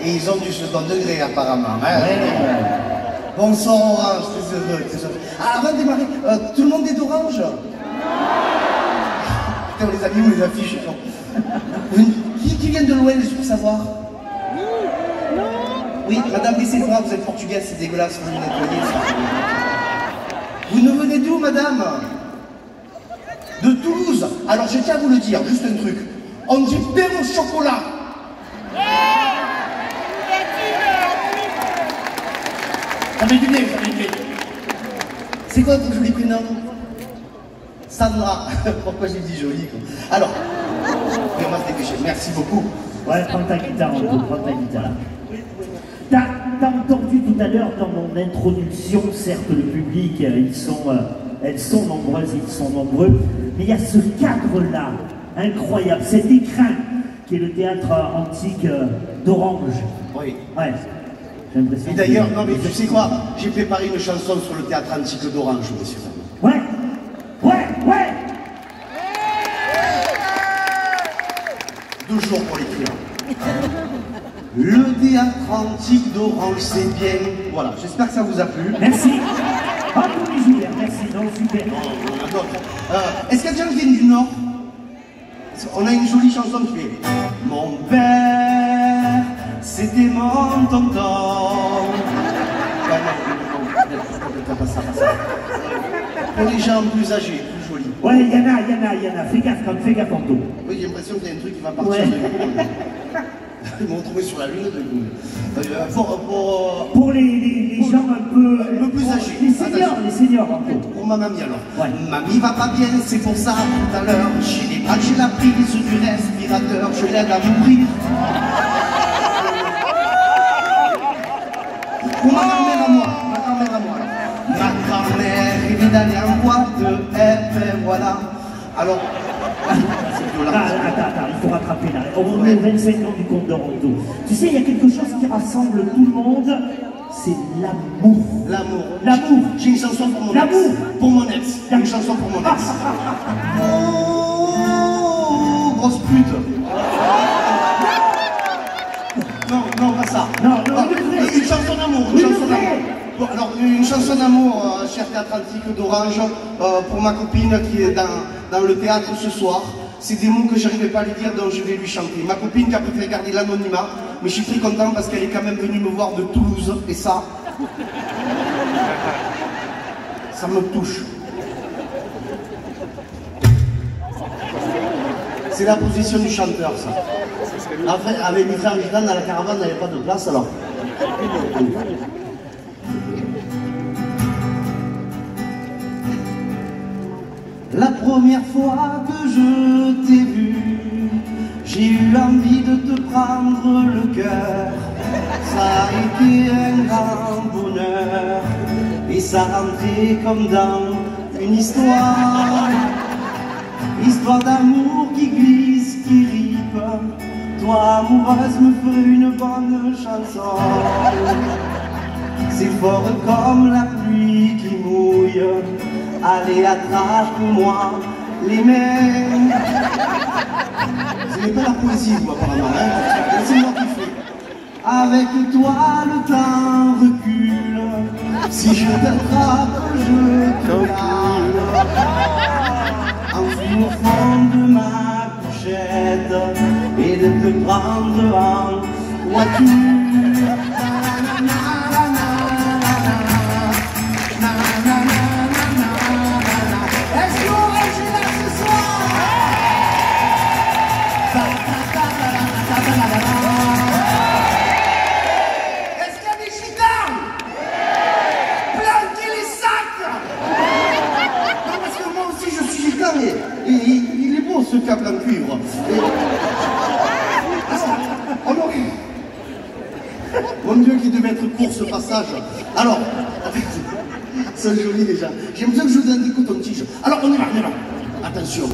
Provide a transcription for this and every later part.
Et ils ont du second degré apparemment. Hein. Ouais. Bonsoir Orange, très heureux, très heureux. Ah, avant de démarrer, tout le monde est d'Orange? Putain, on les a mis où les affiches? Qui vient de l'Ouest pour savoir? Oui, madame, laissez-moi, vous êtes portugaise, c'est dégueulasse, vous nettoyez ça. Vous nous venez d'où, madame? De Toulouse. Alors je tiens à vous le dire, juste un truc. On dit pain au chocolat. Ça met du nez, ça met du nez. C'est quoi ton joli prénom? Sandra. Pourquoi j'ai dit joli quoi? Alors, on va se dépêcher. Merci beaucoup. Ouais, prends ta guitare, Anto, prends ta guitare. T'as entendu tout à l'heure dans mon introduction, certes le public, elles sont nombreuses, ils sont nombreux, mais il y a ce cadre-là, incroyable, cet écrin qui est le théâtre antique d'Orange. Oui. Ouais. J'ai l'impression. Et d'ailleurs, non mais tu sais quoi, j'ai préparé une chanson sur le théâtre antique d'Orange, messieurs. Ouais. Ouais, ouais. 2 jours pour l'écrire. Le théâtre antique d'Orange, c'est bien. Voilà, j'espère que ça vous a plu. Merci. Ah, oui, Julien, merci, non, super. Est-ce qu'il y a des gens qui viennent du Nord? On a une jolie chanson qui fait mon père, c'était mon tonton. Pas ça. Pour les gens plus âgés, plus jolis. Ouais, il y en a. Fais gaffe, Anto. Oui, j'ai l'impression qu'il y a un truc qui va partir de Google. Ils m'ont trouvé sur la lune de Google. Pour les gens un peu plus âgés. Les seniors, Anto. Pour ma mamie alors. Ouais. Mamie va pas bien, c'est pour ça tout à l'heure. J'ai la prise du respirateur, je l'aide à mourir. Pour ma grand-mère à moi. Ma grand-mère est d'aller en boîte, voilà. Alors. Attends, il faut rattraper là. On est au 25 ans du conte de Rondeau. Tu sais, il y a quelque chose qui rassemble tout le monde, c'est l'amour. L'amour. J'ai une chanson pour mon ex. L'amour. Pour mon ex. Une chanson pour mon ex. Oh, grosse pute. Non, pas ça. Non, une chanson d'amour. Bon, alors, une chanson d'amour, cher théâtre antique d'Orange, pour ma copine qui est dans le théâtre ce soir. C'est des mots que j'arrivais pas à lui dire, donc je vais lui chanter. Ma copine qui a préféré garder l'anonymat, mais je suis très content parce qu'elle est quand même venue me voir de Toulouse, et ça me touche. C'est la position du chanteur, ça. Après, avec mes frères gitans, dans la caravane, il n'y avait pas de place, alors. La première fois que je t'ai vu, j'ai eu envie de te prendre le cœur. Ça a été un grand bonheur, et ça rentrait comme dans une histoire. Histoire d'amour qui glisse, qui ripe. Toi, amoureuse, me ferais une bonne chanson. C'est fort comme la pluie qui mouille. Allez, attrape-moi les mains. Ce n'est pas la poésie, moi, apparemment, hein. C'est moi qui fais. Avec toi, le temps recule. Si je t'attrape, je te garde. Enfuis au fond de ma couchette et de te prendre en voiture. Il est beau ce câble en cuivre. Mon Dieu, qui devait être court ce passage. Alors, c'est joli déjà. J'aime bien que je vous donne des coups de tige. Alors, on y va. Attention.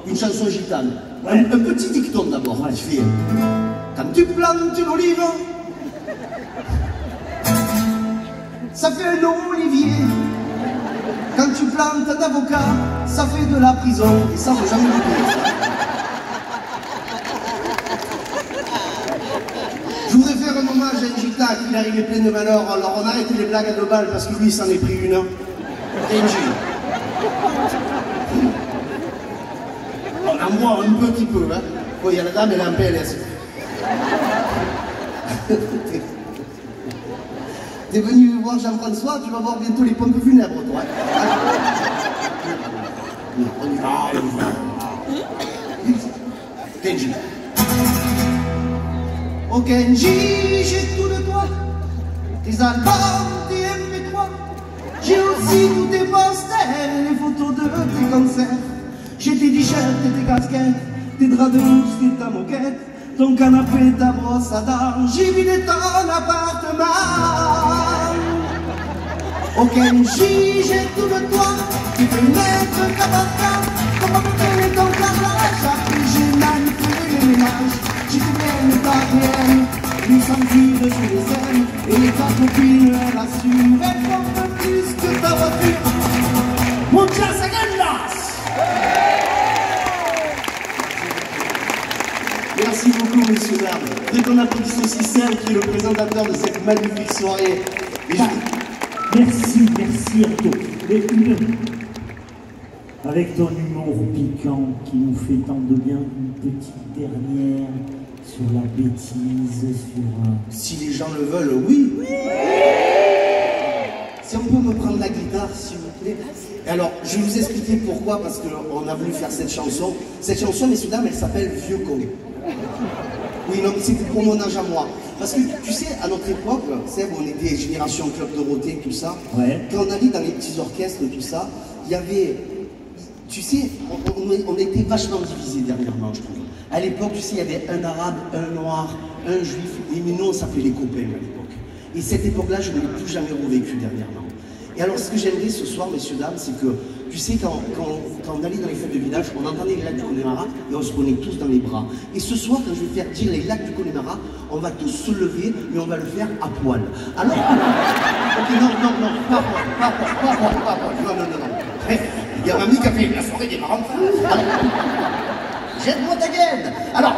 Une chanson gitane. Un petit dicton d'abord. Quand tu plantes une olive, ça fait un olivier. Quand tu plantes un avocat, ça fait de la prison. Et ça, faut jamais l'oublier. Je voudrais qu'il arrivait plein de malheurs, alors on arrête les blagues à 2 balles parce que lui, il s'en est pris une. Kenji. À moi, un petit peu, hein. Bon, il y a la dame, elle est en PLS. T'es venu voir Jean-François, tu vas voir bientôt les pompes funèbres, toi. On y va. Kenji. Oh Kenji, j'ai tout de toi. Tes albums, tes MP3. J'ai aussi tous tes posters, les photos de tes concerts. J'ai tes t-shirts et tes casquettes, tes draps de mousse et ta moquette, ton canapé, ta brosse à dents, j'ai vidé ton appartement. Oh Kenji, j'ai tout de toi, tu peux mettre ta bataille, comment porter ton carrelage, après j'ai manipulé les ménages, j'ai fait bien ta réelle, nous sommes vivre sur les ailes, et ta copine elle assure, elle porte plus que ta voiture. Muchas gracias. Merci beaucoup, messieurs, dames. Dès qu'on applaudisse aussi Serge, qui est le présentateur de cette magnifique soirée. Merci, merci Arto. Avec ton humour piquant qui nous fait tant de bien, une petite dernière sur la bêtise, sur... Si les gens le veulent, oui. Si on peut me prendre la guitare, s'il vous plaît. Et alors, je vais vous expliquer pourquoi, parce qu'on a voulu faire cette chanson. Cette chanson, messieurs, dames, elle s'appelle Vieux con. Oui, non, mais c'était pour mon âge à moi. Parce que, tu sais, à notre époque, on était génération Club Dorothée, tout ça. Ouais. Quand on allait dans les petits orchestres, tout ça, il y avait... Tu sais, on était vachement divisés dernièrement, je trouve. À l'époque, tu sais, il y avait un arabe, un noir, un juif. Et mais nous, on s'appelait les copains à l'époque. Et cette époque-là, je ne l'ai plus jamais revécue dernièrement. Et alors, ce que j'aimerais ce soir, messieurs, dames, c'est que, tu sais, quand on allait dans les fêtes de village, on entendait les lacs du Connemara et on se prenait tous dans les bras. Et ce soir, quand je vais faire dire les lacs du Connemara, on va tous se lever, mais on va le faire à poil. Alors, ok, non, pas poil. Non. Il y a mamie qui a fait la soirée des marrants. Alors, jette-moi ta gaine. Alors,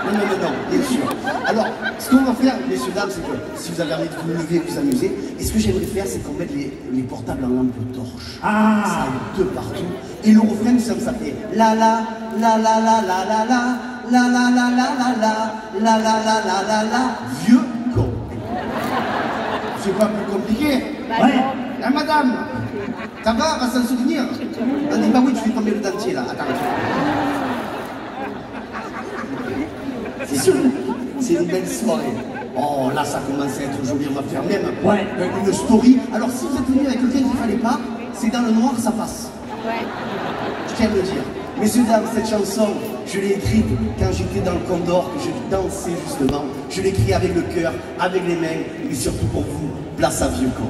non, bien sûr. Alors, ce qu'on va faire, messieurs, dames, c'est que si vous avez envie de vous lever, vous amuser, et ce que j'aimerais faire, c'est qu'on mette les portables en lampe torche. Ah, ça arrive de partout. Et le refrain, ça fait la la la la la la la la la la la la la la vieux con. C'est pas plus compliqué. ouais. Ah, madame, ça va s'en souvenir. On dit, bah oui, tu fais tomber le dentier là. Attends. C'est une belle soirée. Oh, là, ça commence à être joli. On va faire même une story. Alors, si vous êtes venu avec quelqu'un qu'il ne fallait pas, c'est dans le noir, ça passe. Ouais. Je tiens à le dire. Messieurs, dames, cette chanson, je l'ai écrite quand j'étais dans le Condor, que je dansais justement. Je l'ai écrite avec le cœur, avec les mains, mais surtout pour vous, place à vieux con.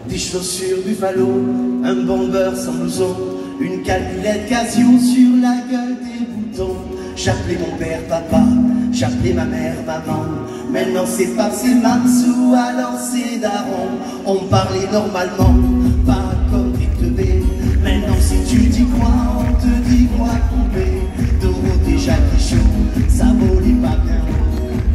Des chaussures Buffalo, un bomber sans blouson, une calculette Casio sur la gueule des boutons. J'appelais mon père papa, j'appelais ma mère maman. Maintenant c'est pas c'est Mansou, alors c'est Daron. On parlait normalement, pas comme des teubés. Maintenant si tu dis quoi, on te dit quoi couper. Dorothée, Jackie Chaud, ça volait pas bien.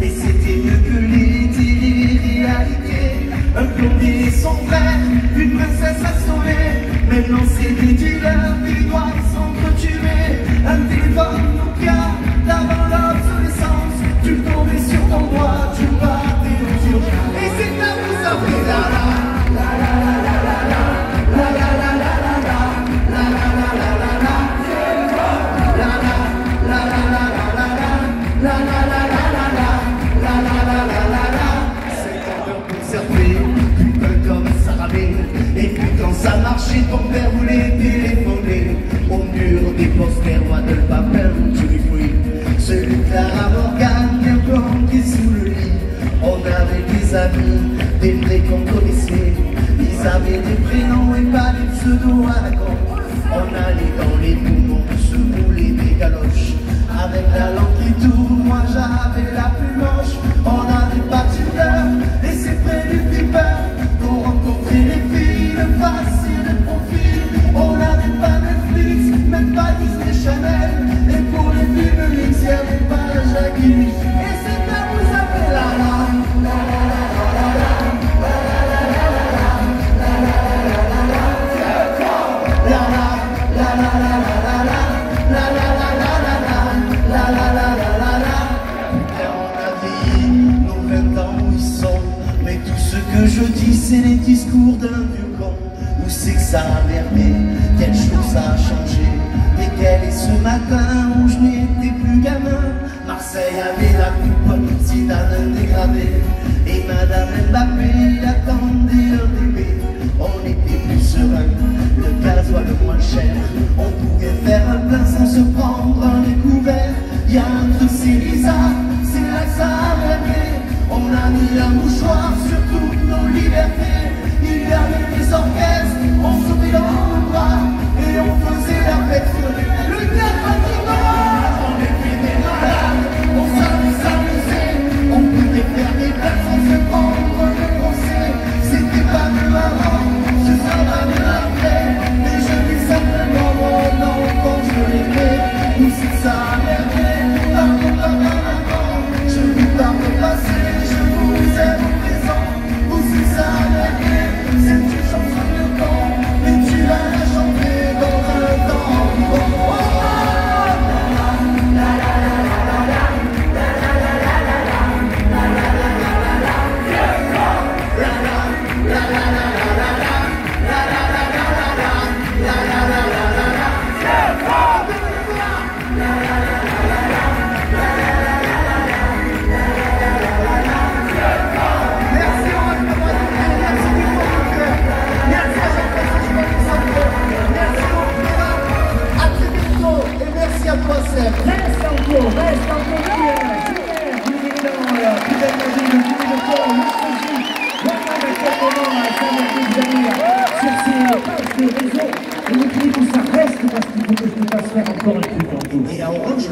Mais c'était mieux que les télé-réalités. Un plombier et son frère, une princesse à sauver. Maintenant c'est des dealers qui doivent s'entretuer. Un téléphone Nokia, d'avant l'obsolescence. Tu tombais sur ton doigt, tu partais aux urgences. Et c'est là où ça fait la la la la la la la la la la la la la la la la la la. Et puis quand ça marchait, ton père voulait téléphoner. Au mur des posters, moi de Papin, tu lui fouilles. Celui de Clara Morgan, bien planqué sous le lit. On avait des amis, des vrais qu'on connaissait. Ils avaient des prénoms et pas des pseudos à la con. On allait dans les poumons, se rouler des galoches. Avec la langue qui tourne, moi j'avais la plus moche. On n'avait pas Tinder, et c'est près du Piper qu'on rencontrait les filles, le passé, le profil. On n'avait pas Netflix, même pas Disney Channel. Et pour les films, il n'y avait pas Jackie. Et c'est c'est les discours d'un vieux con. Où c'est que ça a merdé? Quelle chose ça a changé? Et quel est ce matin où je n'étais plus gamin? Marseille avait la coupe, Zidane dégradé, et Madame Mbappé attendait un bébé. On était plus serein, le gasoil le moins cher. On pouvait faire un plein sans se prendre un découvert. Y'a un truc c'est bizarre, c'est là que ça a merdé. On a mis un mouchoir sur toutes nos libertés. Il y avait des orchestres, on sautait dans le bras et on faisait la fête sur le théâtre du Nord. On était des malades, on s'amusait, on pouvait faire des blagues sans se prendre le procès. C'était pas mieux avant, ce sera pas mieux après. Mais je dis simplement mon nom quand je l'aimais. Où c'est que ça a merdé? Pardon, pardon, pardon. Je vous parle au passé, je vous aime au présent. Où c'est que ça a merdé? C'est une chanson de temps, mais tu vas la chanter dans 20 ans. Oh, oh, Reste encore, vous venez dans la plus belle magie, le dîner de corps, nostalgie. Voilà à quel moment ça va venir sur ces pages de réseau. Et le clip où ça reste parce qu'il faut que je me fasse faire encore un truc en tout. et à Orange,